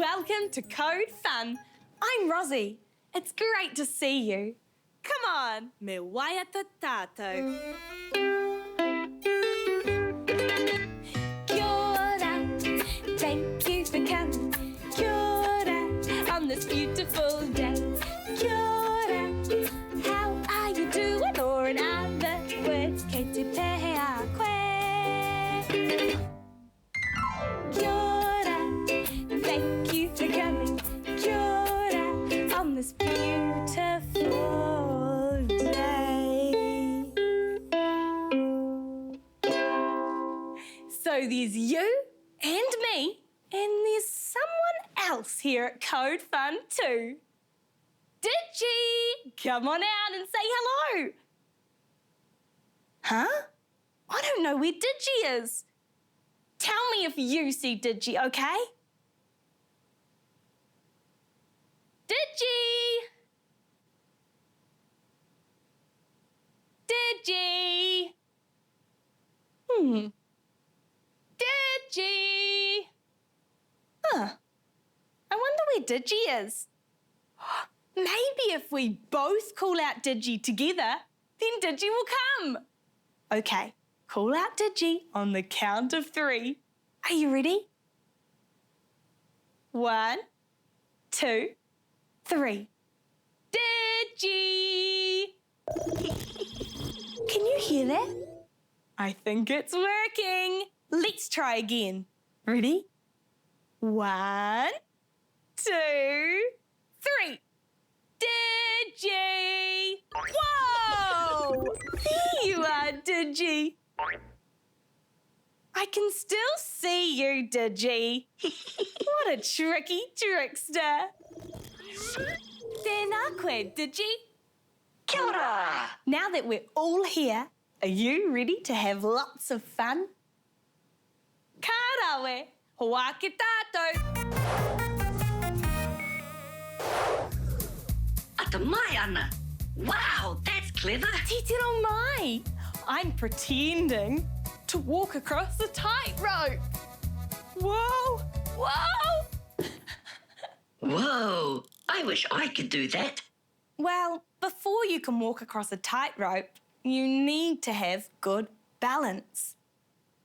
Welcome to Code Fun. I'm Rosie. It's great to see you. Come on, me waiata tātou. Kia ora, thank you for coming. Kia ora, on this beautiful day. Kia ora, how are you doing? Or in other words, kei te pehe a koe. Kia ora, thank you for coming. Kia ora, on this beautiful day. So there's you and me, and there's someone else here at Code Fun too. Digi, come on out and say hello. Huh? I don't know where Digi is. Tell me if you see Digi, okay? Digi! Digi! Digi! Huh. I wonder where Digi is. Maybe if we both call out Digi together, then Digi will come. Okay, call out Digi on the count of 3. Are you ready? 1, 2, 3. Digi! Can you hear that? I think it's working. Let's try again. Ready? 1, 2, 3. Digi! Whoa! There you are, Digi. I can still see you, Digi. What a tricky trickster. Tēnā koe, Digi. Kia ora! Now that we're all here, are you ready to have lots of fun? Ka rawe, hoa ki tātou. Ata mai ana! Wow, that's clever! Titiro mai. I'm pretending to walk across the tightrope. Whoa, whoa. Whoa, I wish I could do that. Well, before you can walk across a tightrope, you need to have good balance.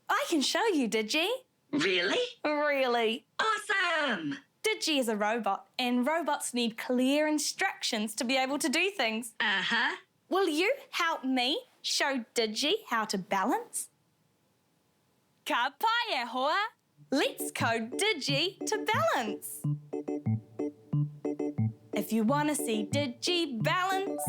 I can show you, Digi. Really? Really. Awesome! Digi is a robot, and robots need clear instructions to be able to do things. Uh-huh. Will you help me show Digi how to balance? Ka pai e hoa. Let's code Digi to balance. If you want to see Digi balance,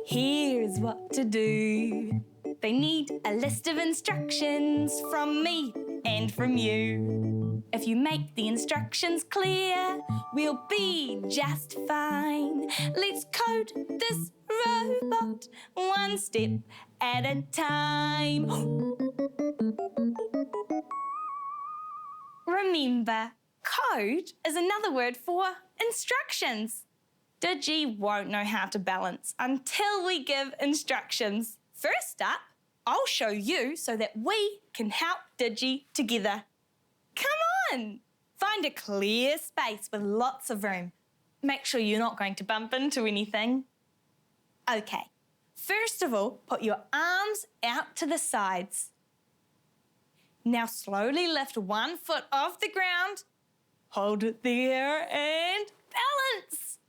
here's what to do. They need a list of instructions from me and from you. If you make the instructions clear, we'll be just fine. Let's code this robot one step at a time. Remember, code is another word for instructions. Digi won't know how to balance until we give instructions. First up, I'll show you so that we can help Digi together. Come on! Find a clear space with lots of room. Make sure you're not going to bump into anything. Okay, first of all, put your arms out to the sides. Now slowly lift one foot off the ground. Hold it there and balance.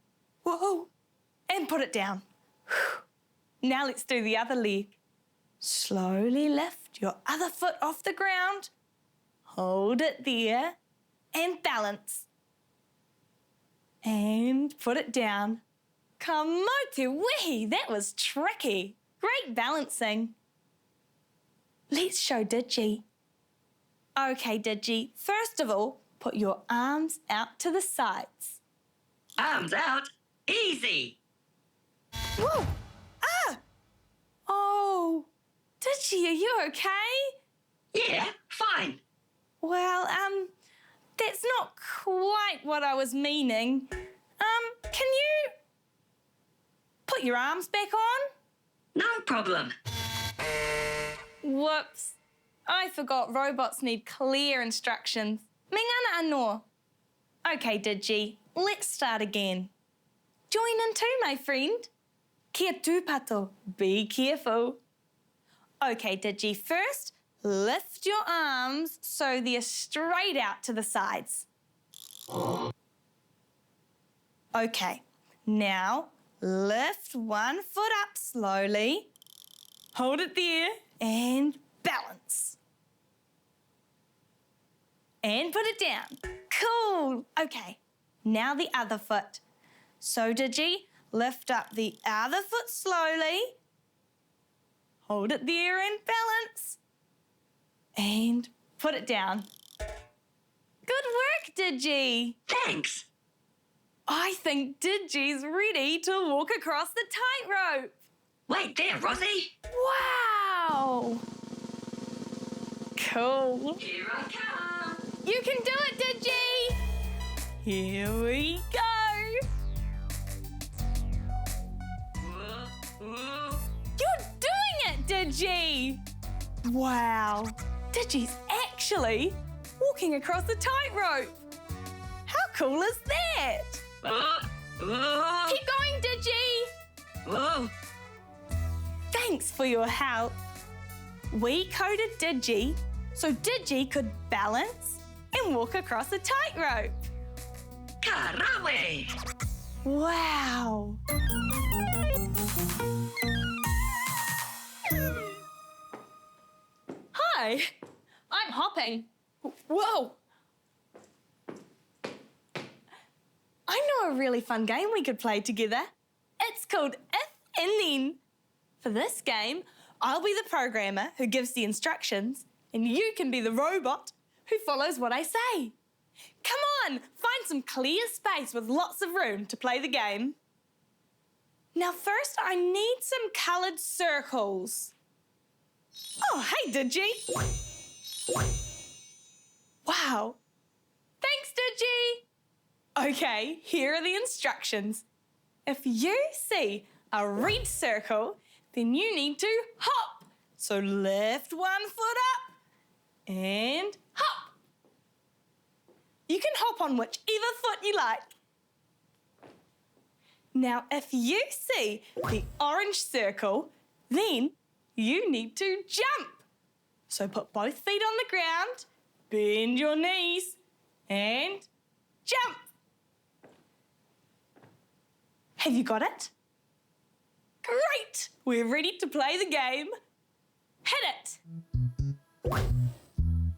Whoa, and put it down. Now let's do the other leg. Slowly lift your other foot off the ground. Hold it there and balance. And put it down. Ka mau te wehi, that was tricky. Great balancing. Let's show Digi. Okay, Digi, first of all, put your arms out to the sides. Arms out. Easy. Whoa! Ah! Oh, Digi, are you okay? Yeah, fine. Well, that's not quite what I was meaning. Can you put your arms back on? No problem. Whoops. I forgot robots need clear instructions. Me ngana anō. Okay, Digi, let's start again. Join in too, my friend. Kia tūpato, be careful. Okay, Digi, first, lift your arms so they're straight out to the sides. Okay, now lift one foot up slowly, hold it there, and balance. And put it down. Cool. Okay, now the other foot. So, Digi, lift up the other foot slowly, hold it there and balance, and put it down. Good work, Digi. Thanks. I think Digi's ready to walk across the tightrope. Wait there, Rosie. Wow! Cool. Here I come. You can do it, Digi! Here we go! You're doing it, Digi! Wow! Digi's actually walking across the tightrope. How cool is that? Keep going, Digi! Whoa. Thanks for your help. We coded Digi so Digi could balance and walk across the tightrope. Karawe. Wow! Hi, I'm hopping. Whoa! I know a really fun game we could play together. It's called If and Then. For this game, I'll be the programmer who gives the instructions, and you can be the robot who follows what I say. Come on, find some clear space with lots of room to play the game. Now first, I need some coloured circles. Oh, hey, Digi. Wow. Thanks, Digi. Okay, here are the instructions. If you see a red circle, then you need to hop. So lift one foot up and hop. You can hop on whichever foot you like. Now, if you see the orange circle, then you need to jump. So put both feet on the ground, bend your knees, and jump. Have you got it? Great! We're ready to play the game. Hit it.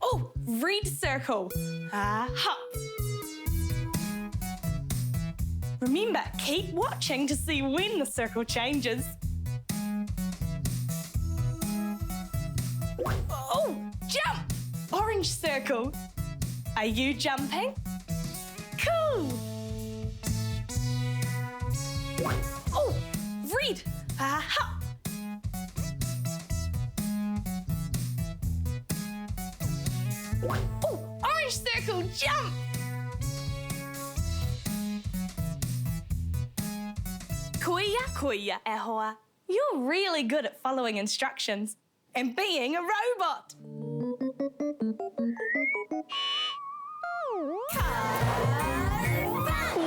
Oh, red circle. Hop. Remember, keep watching to see when the circle changes. Oh, jump! Orange circle. Are you jumping? Cool. Oh, red. Hop. Oh, orange circle, jump! Kuia kuia e hoa. You're really good at following instructions and being a robot.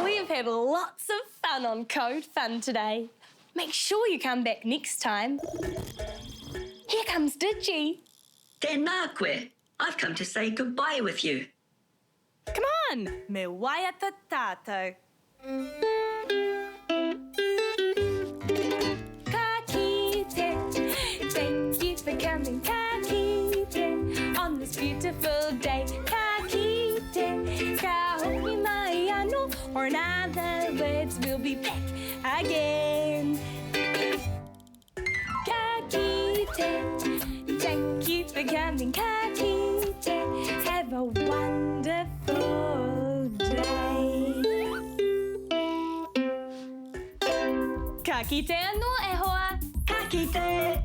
We've had lots of fun on Code Fun today. Make sure you come back next time. Here comes Digi. Tēnā koe. I've come to say goodbye with you. Come on, me waia te tātou. Ka kite, thank you for coming. Ka kite, on this beautiful day. Ka kite, ka hoki mai anō, or in other words, we'll be back again. Ka kite, thank you for coming. Ka kite, have a wonderful day. Ka kite anō e hoa. Ka kite.